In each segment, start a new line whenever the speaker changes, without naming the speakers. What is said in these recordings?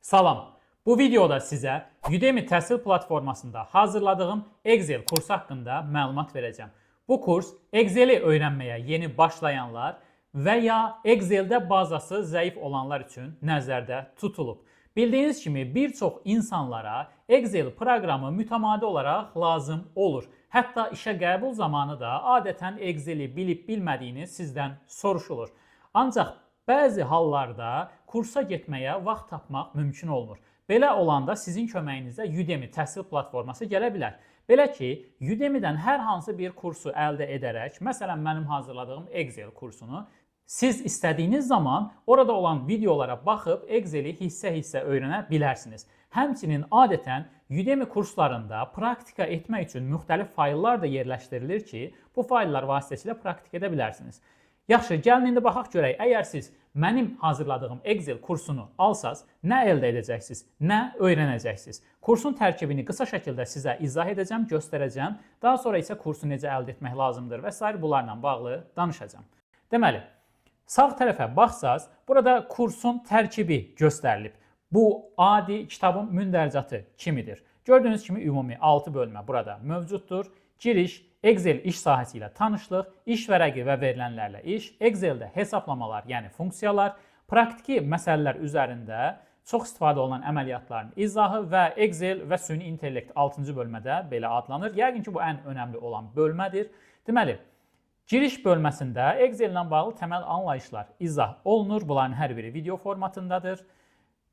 Salam. Bu videoda sizə Udemy təhsil platformasında hazırladığım Excel kursu haqqında məlumat verəcəm. Bu kurs Excel-i öyrənməyə yeni başlayanlar və ya Excel-də bazası zəif olanlar üçün nəzərdə tutulub. Bildiyiniz kimi bir çox insanlara Excel proqramı mütəmadi olaraq lazım olur. Hətta işə qəbul zamanı da adətən Excel-i bilib-bilmədiyiniz sizdən soruşulur. Ancaq bəzi hallarda kursa getməyə vaxt tapmaq mümkün olmur. Belə olanda sizin köməyinizə Udemy təhsil platforması gələ bilər. Belə ki, Udemy-dən hər hansı bir kursu əldə edərək, məsələn mənim hazırladığım Excel kursunu, siz istədiyiniz zaman orada olan videolara baxıb Excel-i hissə-hissə öyrənə bilərsiniz. Həmçinin adətən Udemy kurslarında praktika etmək üçün müxtəlif fayllar da yerləşdirilir ki, bu fayllar vasitəsilə praktik edə bilərsiniz. Yaxşı, gəlin indi baxaq görək, əgər siz mənim hazırladığım Excel kursunu alsaz, nə əldə edəcəksiniz, nə öyrənəcəksiniz? Kursun tərkibini qısa şəkildə sizə izah edəcəm, göstərəcəm. Daha sonra isə kursu necə əldə etmək lazımdır və s. bunlarla bağlı danışacağım. Deməli, sağ tərəfə baxsaz, burada kursun tərkibi göstərilib. Bu, adi kitabın mündərcatı kimidir. Gördüyünüz kimi ümumi 6 bölmə burada mövcuddur. Giriş, Excel iş sahəsi ilə tanışlıq, iş vərəqi və verilənlərlə iş, Excel-də hesablamalar, yəni funksiyalar, praktiki məsələlər üzərində çox istifadə olunan əməliyyatların izahı və Excel və süni intellekt 6-cı bölmədə belə adlanır. Yəqin ki, bu ən önəmli olan bölmədir. Deməli, giriş bölməsində Excel ilə bağlı təməl anlayışlar izah olunur. Bunların hər biri video formatındadır.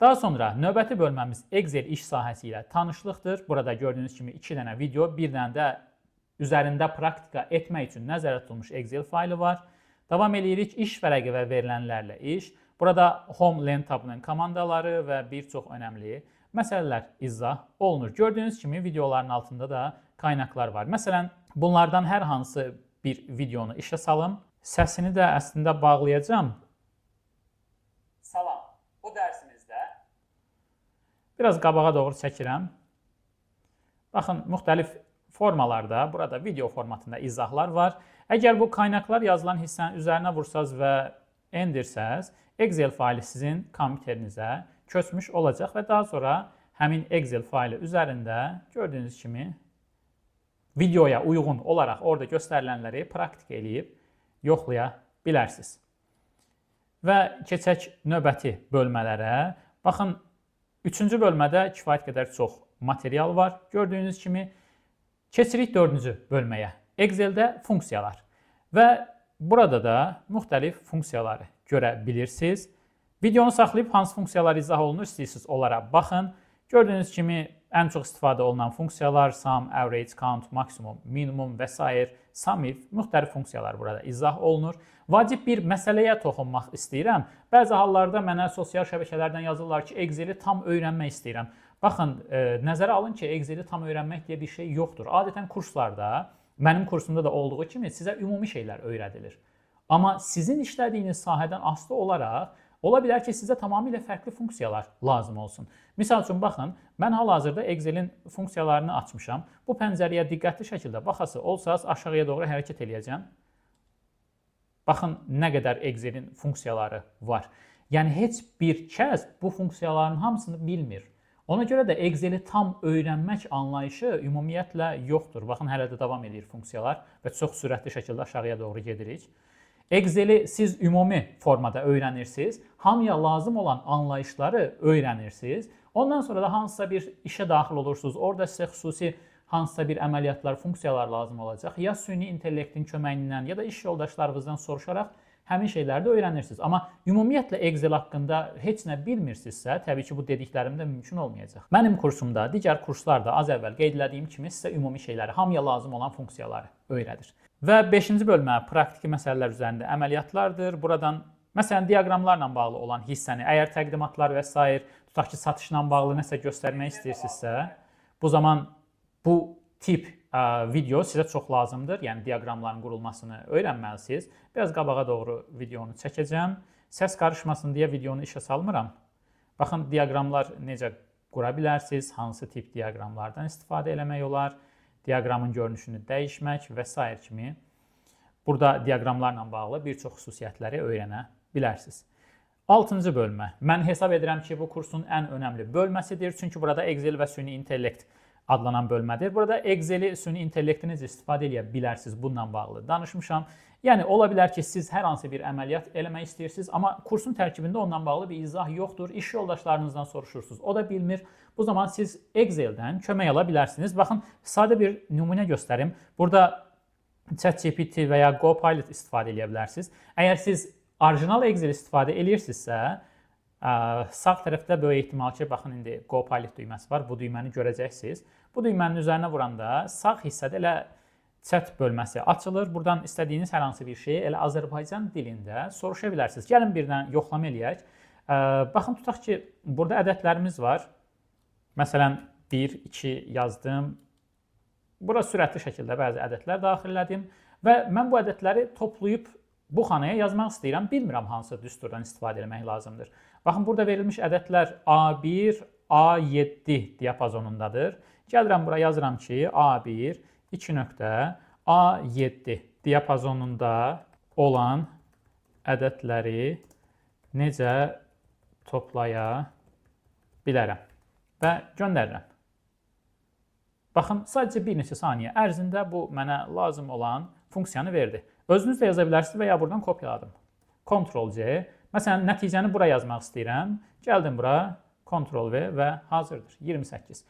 Daha sonra növbəti bölməmiz Excel iş sahəsi ilə tanışlıqdır. Burada gördüyünüz kimi 2 dənə video, bir dənə də üzərində praktika etmək üçün nəzərdə tutulmuş Excel faylı var. Davam edirik, iş vərəqi və verilənlərlə iş. Burada Home Land tabının komandaları və bir çox önəmli məsələlər izah olunur. Gördüyünüz kimi videoların altında da qaynaqlar var. Məsələn, bunlardan hər hansı bir videonu işə salım. Səsini də əslində bağlayacağım. Salam, bu dərsimizdə biraz qabağa doğru çəkirəm. Baxın, müxtəlif formalarda, burada video formatında izahlar var. Əgər bu qaynaqlar yazılan hissənin üzərinə vursaz və endirsəz, Excel faylı sizin kompüterinizə köçmüş olacaq və daha sonra həmin Excel faylı üzərində gördüyünüz kimi videoya uyğun olaraq orada göstərilənləri praktik eləyib yoxlaya bilərsiniz. Və keçək növbəti bölmələrə. Baxın, 3-cü bölmədə kifayət qədər çox material var. Gördüyünüz kimi keçirik 4-cü bölməyə. Excel-də funksiyalar. Və burada da müxtəlif funksiyaları görə bilirsiniz. Videonu saxlayıb hansı funksiyalar izah olunur istəyirsiniz onlara baxın. Gördüyünüz kimi ən çox istifadə olunan funksiyalar sum, average, count, maksimum, minimum və s. Sum if, müxtəlif funksiyalar burada izah olunur. Vacib bir məsələyə toxunmaq istəyirəm. Bəzi hallarda mənə sosial şəbəkələrdən yazırlar ki, Excel-i tam öyrənmək istəyirəm. Baxın, nəzərə alın ki, Excel-i tam öyrənmək deyə bir şey yoxdur. Adətən kurslarda, mənim kursumda da olduğu kimi sizə ümumi şeylər öyrədilir. Amma sizin işlədiyiniz sahədən asılı olaraq, ola bilər ki, sizə tamamilə fərqli funksiyalar lazım olsun. Misal üçün, baxın, mən hal-hazırda Excel-in funksiyalarını açmışam. Bu pəncərəyə diqqətli şəkildə baxası olsaz, aşağıya doğru hərəkət eləyəcəm. Baxın, nə qədər Excel-in funksiyaları var. Yəni, heç bir kəs bu funksiyaların hamısını bilmir. Ona görə də Excel-i tam öyrənmək anlayışı ümumiyyətlə yoxdur. Baxın, hələ də davam edir funksiyalar və çox sürətli şəkildə aşağıya doğru gedirik. Excel-i siz ümumi formada öyrənirsiniz, hamıya lazım olan anlayışları öyrənirsiniz. Ondan sonra da hansısa bir işə daxil olursunuz, orada sizə xüsusi hansısa bir əməliyyatlar, funksiyalar lazım olacaq. Ya süni intellektin köməyindən, ya da iş yoldaşlarınızdan soruşaraq həmin şeyləri də öyrənirsiniz. Amma ümumiyyətlə Excel haqqında heç nə bilmirsinizsə, təbii ki, bu dediklərim də mümkün olmayacaq. Mənim kursumda, digər kurslarda az əvvəl qeyd etdiyim kimi sizə ümumi şeyləri, hamıya lazım olan funksiyaları öyrədir. Və 5-ci bölmə praktiki məsələlər üzərində əməliyyatlardır. Buradan, məsələn, diaqramlarla bağlı olan hissəni, əgər təqdimatlar və s. tutaq ki, satışla bağlı nəsə göstərmək istəyirsinizsə, bu zaman bu tip video sizə çox lazımdır. Yəni, diaqramların qurulmasını öyrənməlisiniz. Biraz qabağa doğru videonu çəkəcəm. Səs qarışmasın deyə videonu işə salmıram. Baxın, diaqramlar necə qura bilərsiniz, hansı tip diaqramlardan istifadə eləmək olar, diaqramın görünüşünü dəyişmək və s. kimi. Burada diaqramlarla bağlı bir çox xüsusiyyətləri öyrənə bilərsiniz. 6-cı bölmə. Mən hesab edirəm ki, bu kursun ən önəmli bölməsidir. Çünki burada Excel və süni intellekt adlanan bölmədir. Burada Excel-i, süni intellekti necə istifadə edə bilərsiniz bununla bağlı danışmışam. Yəni, ola bilər ki, siz hər hansı bir əməliyyat eləmək istəyirsiniz, amma kursun tərkibində ondan bağlı bir izah yoxdur. İş yoldaşlarınızdan soruşursunuz, o da bilmir. Bu zaman siz Excel-dən kömək ala bilərsiniz. Baxın, sadə bir nümunə göstərim. Burada ChatGPT və ya Copilot istifadə edə bilərsiniz. Əgər siz orijinal Excel istifadə edirsinizsə, sağ tərəfdə böyük ehtimal ki, baxın, indi Copilot düyməsi var. Bu düyməni görəcəksiniz. Bu düymənin üzərinə vuranda sağ hissədə elə chat bölməsi açılır. Buradan istədiyiniz hər hansı bir şeyi elə Azərbaycan dilində soruşa bilərsiniz. Gəlin birdən yoxlama eləyək. Baxın, tutaq ki, burada ədədlərimiz var. Məsələn, 1, 2 yazdım. Bura sürətli şəkildə bəzi ədədlər daxil elədim və mən bu ədədləri toplayıb bu xanaya yazmaq istəyirəm. Bilmirəm hansı düsturdan istifadə etmək lazımdır. Baxın, burada verilmiş ədədlər A1, A7 diapazonundadır. Gəlirəm bura, yazıram ki, A1, 2 nöqtə, A7 diapazonunda olan ədədləri necə toplaya bilərəm və göndərirəm. Baxın, sadəcə bir neçə saniyə ərzində bu mənə lazım olan funksiyanı verdi. Özünüz də yaza bilərsiniz və ya buradan kopyaladım. Ctrl-C. Məsələn, nəticəni bura yazmaq istəyirəm. Gəldim bura, Ctrl-V və hazırdır. 28.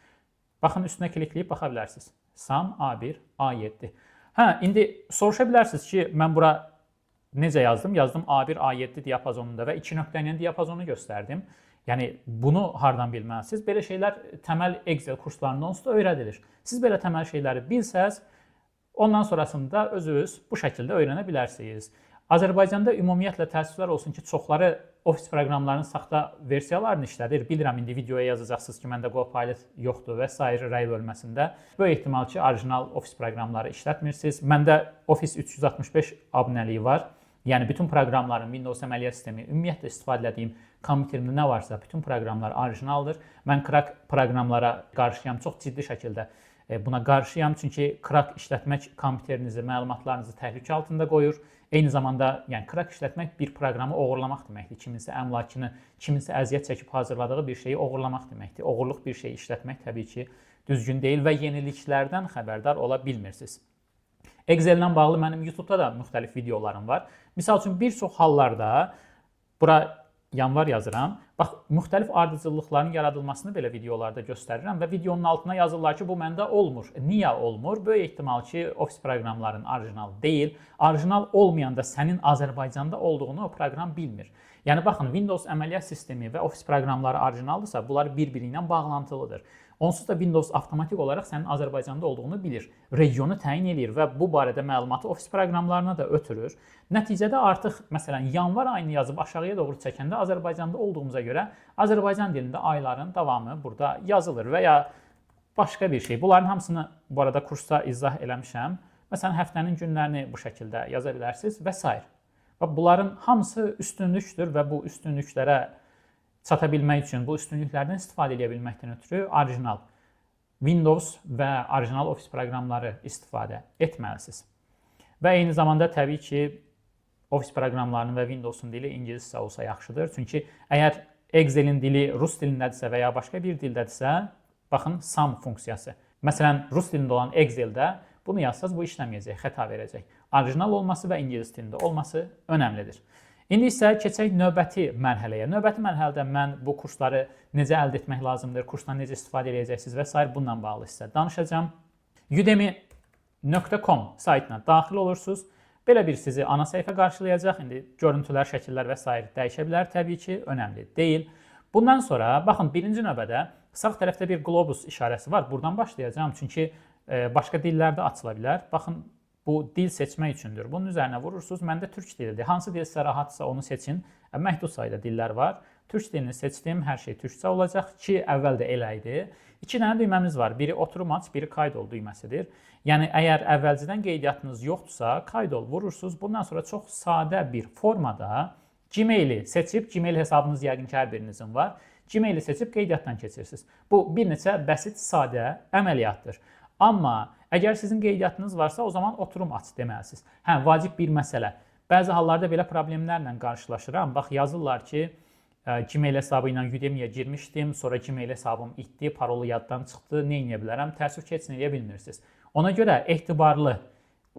Baxın, üstünə klikləyib baxa bilərsiniz. Sum A1, A7. İndi soruşa bilərsiniz ki, mən bura necə yazdım? Yazdım A1, A7 diapazonunda və 2 nöqtə ilə diapazonu göstərdim. Yəni, bunu hardan bilməlisiniz? Belə şeylər təməl Excel kurslarında onsuz da öyrədilir. Siz belə təməl şeyləri bilsəz, ondan sonrasında özünüz bu şəkildə öyrənə bilərsiniz. Azərbaycanda ümumiyyətlə təəssüflər olsun ki, çoxları ofis proqramlarının saxta versiyalarını işlədir. Bilirəm, indi videoya yazacaqsınız ki, məndə Copilot yoxdur və s. rəy bölməsində. Böyük ehtimal ki, orijinal ofis proqramları işlətmirsiniz. Məndə Office 365 abunəliyi var. Yəni, bütün proqramların, Windows əməliyyat sistemi, ümumiyyətlə istifadə etdiyim kompüterimdə nə varsa, bütün proqramlar orijinaldır. Mən crack proqramlara qarşıyam, çox ciddi şəkildə buna qarşıyam. Çünki crack işlətmək kompüterinizi, məlumatlarınızı təhlükə altında qoyur. Eyni zamanda, yəni crack işlətmək bir proqramı oğurlamaq deməkdir. Kiminsə əmlakını, kiminsə əziyyət çəkib hazırladığı bir şeyi oğurlamaq deməkdir. Oğurluq bir şey işlətmək təbii ki, düzgün deyil və yeniliklərdən xəbərdar ola bilmirsiniz. Excel-lə bağlı mənim YouTube-da da müxtəlif videolarım var. Misal üçün, bir çox hallarda bura yanvar yazıram. Bax, müxtəlif ardıcıllıqların yaradılmasını belə videolarda göstərirəm və videonun altına yazırlar ki, bu məndə olmur. Niyə olmur? Böyük ehtimal ki, ofis proqramların orijinal deyil. Orijinal olmayanda sənin Azərbaycanda olduğunu o proqram bilmir. Yəni, baxın, Windows əməliyyat sistemi və ofis proqramları orijinaldırsa, bunlar bir-biri ilə bağlantılıdır. Onsuz da Windows avtomatik olaraq sənin Azərbaycanda olduğunu bilir. Regionu təyin edir və bu barədə məlumatı ofis proqramlarına da ötürür. Nəticədə artıq, məsələn, yanvar ayını yazıb aşağıya doğru çəkəndə Azərbaycanda olduğumuza görə Azərbaycan dilində ayların davamı burada yazılır və ya başqa bir şey. Bunların hamısını bu arada kursda izah eləmişəm. Məsələn, həftənin günlərini bu şəkildə yaza bilərsiniz və s. Bunların hamısı üstünlükdür və bu üstünlüklərə çata bilmək üçün, bu üstünlüklərdən istifadə edə bilməkdən ötürü orijinal Windows və orijinal ofis proqramları istifadə etməlisiniz. Və eyni zamanda təbii ki, ofis proqramlarının və Windows'un dili ingiliscə olsa yaxşıdır. Çünki əgər Excel-in dili rus dilindədirsə və ya başqa bir dildədirsə, baxın, sum funksiyası. Məsələn, rus dilində olan Excel-də bunu yazsaz bu işləməyəcək, xəta verəcək. Orijinal olması və ingilis dilində olması önəmlidir. İndi isə keçək növbəti mərhələyə. Növbəti mərhələdə mən bu kursları necə əldə etmək lazımdır, kursdan necə istifadə edəcəksiniz və s. bununla bağlı sizə danışacağım. Udemy.com saytına daxil olursunuz. Belə bir sizi ana səhifə qarşılayacaq. İndi görüntülər, şəkillər və s. dəyişə bilər, təbii ki, önəmli deyil. Bundan sonra, baxın, birinci növbədə sağ tərəfdə bir globus işarəsi var. Buradan başlayacağım, çünki başqa dillərdə açıla bilər. Baxın, bu dil seçmək üçündür. Bunun üzərinə vurursunuz. Məndə türk dilidir. Hansı dil sizə rahatsa onu seçin. Məhdud sayıda dillər var. Türk dilini seçdim. Hər şey türkçə olacaq ki, əvvəl də elə idi. 2 dənə düyməmiz var. Biri oturum aç, biri kaydol düyməsidir. Yəni, əgər əvvəlcədən qeydiyyatınız yoxdursa, kaydol vurursunuz. Bundan sonra çox sadə bir formada Gmail-i seçib, Gmail hesabınız yəqin ki, hər birinizin var. Gmail-i seçib qeydiyyatdan keçirsiniz. Bu, bir neçə bəsit, sadə əməliyyatdır. Amma əgər sizin qeydiyyatınız varsa, o zaman oturum aç deməlisiniz. Vacib bir məsələ. Bəzi hallarda belə problemlərlə qarşılaşıram. Bax, yazırlar ki, Gmail hesabı ilə Udemy-yə girmişdim, sonra Gmail hesabım itdi, parolu yaddan çıxdı, nə edə bilərəm? Təəssüf ki, heç nə edə bilmirsiniz. Ona görə etibarlı,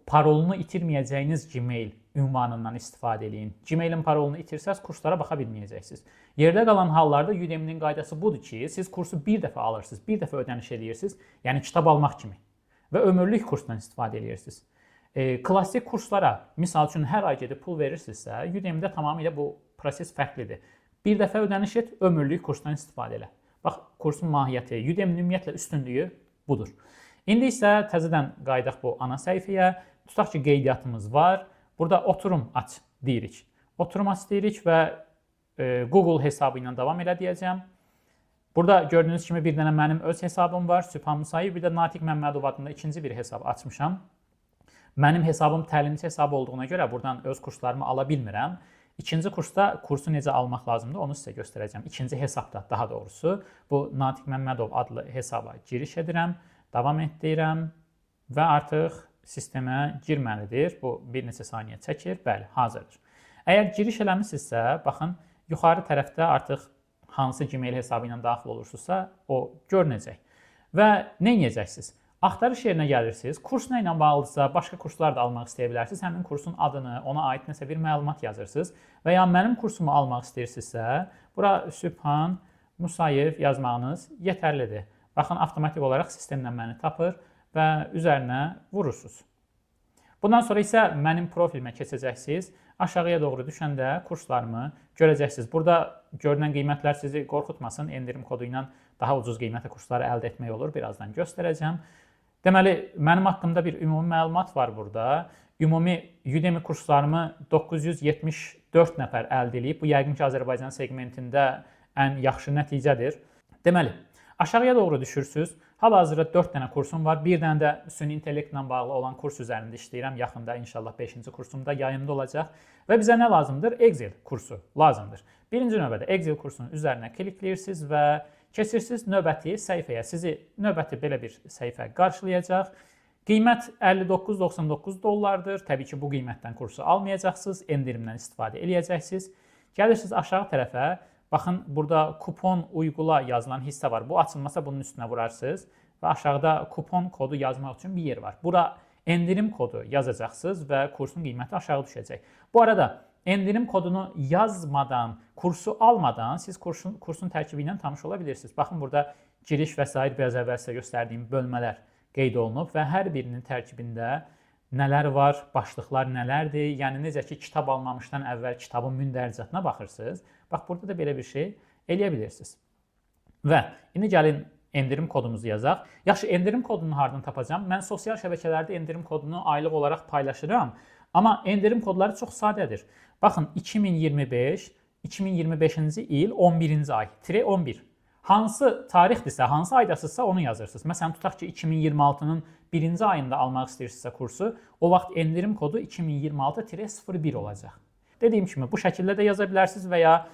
parolunu itirməyəcəyiniz Gmail ünvanından istifadə edin. Gmailin parolunu itirsəz, kurslara baxa bilməyəcəksiniz. Yerdə qalan hallarda Udemy-nin qaydası budur ki, siz kursu bir dəfə alırsınız, bir dəfə ödəniş edirsiniz, yəni kitab almaq kimi və ömürlük kursdan istifadə edirsiniz. Klassik kurslara, misal üçün hər ay gedib pul verirsinizsə, Udemy-də tamamilə bu proses fərqlidir. Bir dəfə ödəniş et, ömürlük kursdan istifadə elə. Bax, kursun mahiyyəti, Udemy-nin ümumiyyətlə üstünlüyü budur. İndi isə təzədən qayıdaq bu ana səhifəyə. Tutaq ki, qeydiyyatımız var. Burada oturum aç deyirik. Oturum aç deyirik və Google hesabı ilə davam elə deyəcəm. Burada gördüyünüz kimi bir dənə mənim öz hesabım var, Sübhan Musayev, bir də Natiq Məmmədov adında ikinci bir hesab açmışam. Mənim hesabım təlimçi hesabı olduğuna görə buradan öz kurslarımı ala bilmirəm. İkinci kursda kursu necə almaq lazımdır, onu sizə göstərəcəm. İkinci hesabda daha doğrusu bu Natiq Məmmədov adlı hesaba giriş edirəm, davam etdirirəm və artıq sistemə girməlidir. Bu bir neçə saniyə çəkir. Bəli, hazırdır. Əgər giriş eləmisinizsə, baxın, yuxarı tərəfdə artıq hansı Gmail hesabı ilə daxil olursunuzsa, o görünəcək. Və nə edəcəksiniz? Axtarış yerinə gəlirsiniz. Kurs nə ilə bağlıdırsa, başqa kurslar da almaq istəyə bilərsiniz. Həmin kursun adını, ona aid nəsə bir məlumat yazırsınız. Və ya mənim kursumu almaq istəyirsinizsə, bura Sübhan Musayev yazmağınız yetərlidir. Baxın, avtomatik olaraq sistemlə məni tapır və üzərinə vurursunuz. Bundan sonra isə mənim profilimə keçəcəksiniz. Aşağıya doğru düşəndə kurslarımı görəcəksiniz. Burada görünən qiymətlər sizi qorxutmasın. Endirim kodu ilə daha ucuz qiymətə kursları əldə etmək olur. Birazdan göstərəcəm. Deməli, mənim haqqımda bir ümumi məlumat var burada. Ümumi Udemy kurslarımı 974 nəfər əldə edib. Bu, yəqin ki, Azərbaycan segmentində ən yaxşı nəticədir. Deməli, aşağıya doğru düşürsünüz. Hal-hazırda 4 dənə kursum var. Bir dənə də süni intellektlə bağlı olan kurs üzərində işləyirəm. Yaxında inşallah 5-ci kursumda yayımda olacaq. Və bizə nə lazımdır? Excel kursu lazımdır. Birinci növbədə Excel kursunun üzərinə klikləyirsiniz və keçirsiniz növbəti səhifəyə. Sizi növbəti belə bir səhifə qarşılayacaq. Qiymət $59.99. Təbii ki, bu qiymətdən kursu almayacaqsınız. Endirimdən istifadə edəcəksiniz. Gəlirsiniz aşağı tərəfə. Baxın, burada kupon uygula yazılan hissə var. Bu açılmasa bunun üstünə vurarsınız və aşağıda kupon kodu yazmaq üçün bir yer var. Bura endirim kodu yazacaqsınız və kursun qiyməti aşağı düşəcək. Bu arada endirim kodunu yazmadan, kursu almadan siz kursun tərkibi ilə tanış ola bilirsiniz. Baxın, burada giriş və s. biraz əvvəl sizə göstərdiyim bölmələr qeyd olunub və hər birinin tərkibində nələr var, başlıqlar nələrdir? Yəni, necə ki, kitab almamışdan əvvəl kitabın mündəricatına baxırsınız. Bax, burada da belə bir şey eləyə bilirsiniz. Və indi gəlin endirim kodumuzu yazaq. Yaxşı, endirim kodunu hardan tapacağam? Mən sosial şəbəkələrdə endirim kodunu aylıq olaraq paylaşıram. Amma endirim kodları çox sadədir. Baxın, 2025-ci il 11-ci ay, 11. Hansı tarixdirsə, hansı aydasızsa onu yazırsınız. Məsələn, tutaq ki, 2026-nın 1-ci ayında almaq istəyirsinizsə kursu, o vaxt endirim kodu 2026-01 olacaq. Dediyim kimi, bu şəkildə də yaza bilərsiniz və ya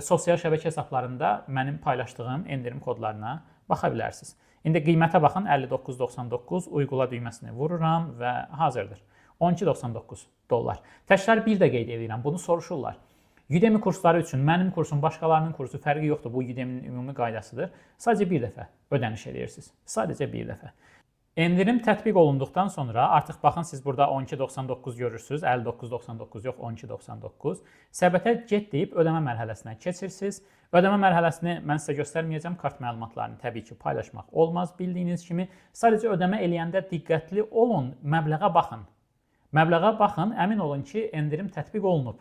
sosial şəbəkə hesablarında mənim paylaşdığım endirim kodlarına baxa bilərsiniz. İndi qiymətə baxın, $59.99, uygula düyməsini vururam və hazırdır. $12.99. Təkrar bir də qeyd edirəm, bunu soruşurlar. Udemy kursları üçün mənim kursum, başqalarının kursu fərqi yoxdur. Bu Udemy-nin ümumi qaydasıdır. Sadəcə bir dəfə ödəniş edirsiniz. Sadəcə bir dəfə. Endirim tətbiq olunduqdan sonra artıq baxın, siz burada 12.99 görürsünüz. 59.99 yox, 12.99. Səbətə get deyib ödəmə mərhələsinə keçirsiniz. Ödəmə mərhələsini mən sizə göstərməyəcəm. Kart məlumatlarını təbii ki, paylaşmaq olmaz bildiyiniz kimi. Sadəcə ödəmə eləyəndə diqqətli olun, məbləğə baxın. Məbləğə baxın, əmin olun ki, endirim tətbiq olunub.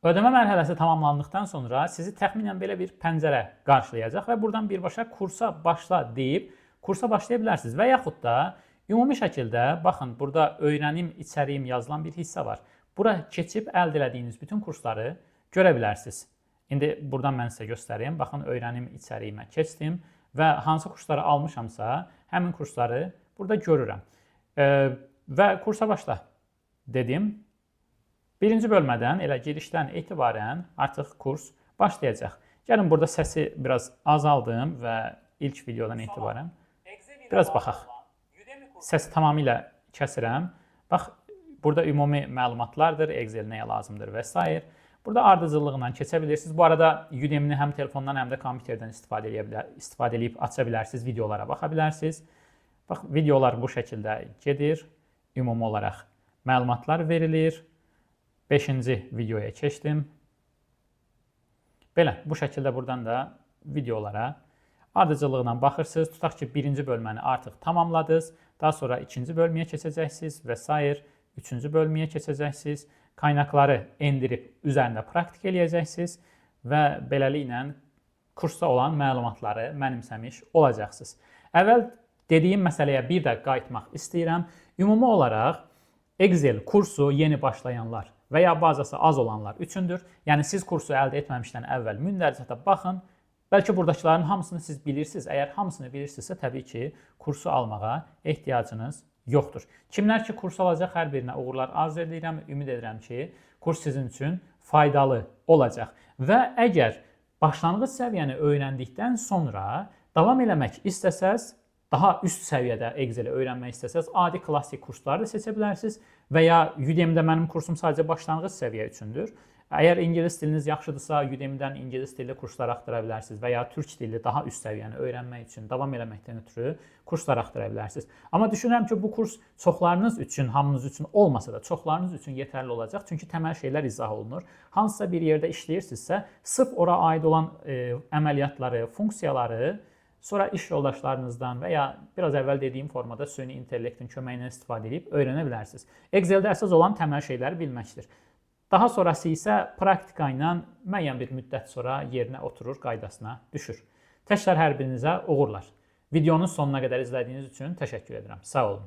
Ödəmə mərhələsi tamamlandıqdan sonra sizi təxminən belə bir pəncərə qarşılayacaq və buradan birbaşa kursa başla deyib kursa başlaya bilərsiniz. Və yaxud da ümumi şəkildə, baxın, burada öyrənim içəriyim yazılan bir hissə var. Bura keçib əldə etdiyiniz bütün kursları görə bilərsiniz. İndi buradan mən sizə göstəreyim. Baxın, öyrənim içəriyimə keçdim və hansı kursları almışamsa, həmin kursları burada görürəm. Və kursa başla dedim. Birinci bölmədən, elə girişdən etibarən artıq kurs başlayacaq. Gəlin, burada səsi biraz azaldım və ilk videodan etibarən biraz baxaq. Səsi tamamilə kəsirəm. Bax, burada ümumi məlumatlardır, Excel nəyə lazımdır və s. Burada ardıcıllıqla keçə bilirsiniz. Bu arada Udemy-ni həm telefondan, həm də kompüterdən istifadə edib aça bilərsiniz, videolara baxa bilərsiniz. Bax, videolar bu şəkildə gedir. Ümumi olaraq məlumatlar verilir. 5-ci videoya keçdim. Belə, bu şəkildə buradan da videolara ardıcıllığına baxırsınız. Tutaq ki, 1-ci bölməni artıq tamamladınız. Daha sonra 2-ci bölməyə keçəcəksiniz və s. 3-cü bölməyə keçəcəksiniz. Qaynaqları endirib üzərində praktik eləyəcəksiniz və beləliklə kursda olan məlumatları mənimsəmiş olacaqsınız. Əvvəl dediyim məsələyə bir də qayıtmaq istəyirəm. Ümumi olaraq Excel kursu yeni başlayanlar və ya bazası az olanlar üçündür. Yəni siz kursu əldə etməmişdən əvvəl mündəricədə baxın. Bəlkə buradakıların hamısını siz bilirsiniz. Əgər hamısını bilirsinizsə, təbii ki, kursu almağa ehtiyacınız yoxdur. Kimlər ki, kurs alacaq, hər birinə uğurlar arzu edirəm. Ümid edirəm ki, kurs sizin üçün faydalı olacaq. Və əgər başlanğıc səviyyəni öyrəndikdən sonra davam eləmək istəsəz, daha üst səviyyədə Excel-i öyrənmək istəsəz, adi klassik kursları da seçə bilərsiniz və ya Udemy-də mənim kursum sadəcə başlanğıc səviyyə üçündür. Əgər ingilis diliniz yaxşıdırsa, Udemy-dən ingilis dilli kurslar axtara bilərsiniz və ya türk dilli daha üst səviyyəni öyrənmək üçün, davam eləməkdən ötürü kurslar axtara bilərsiniz. Amma düşünürəm ki, bu kurs çoxlarınız üçün, hamınız üçün olmasa da çoxlarınız üçün yetərli olacaq. Çünki təməl şeylər izah olunur. Hansısa bir yerdə işləyirsinizsə, sırf ora aid olan əməliyyatları, funksiyaları sonra iş yoldaşlarınızdan və ya biraz əvvəl dediyim formada süni intellektin köməyi ilə istifadə edib öyrənə bilərsiniz. Excel-də əsas olan təməl şeyləri bilməkdir. Daha sonrası isə praktika ilə müəyyən bir müddət sonra yerinə oturur, qaydasına düşür. Təkrar hər birinizə uğurlar. Videonun sonuna qədər izlədiyiniz üçün təşəkkür edirəm. Sağ olun.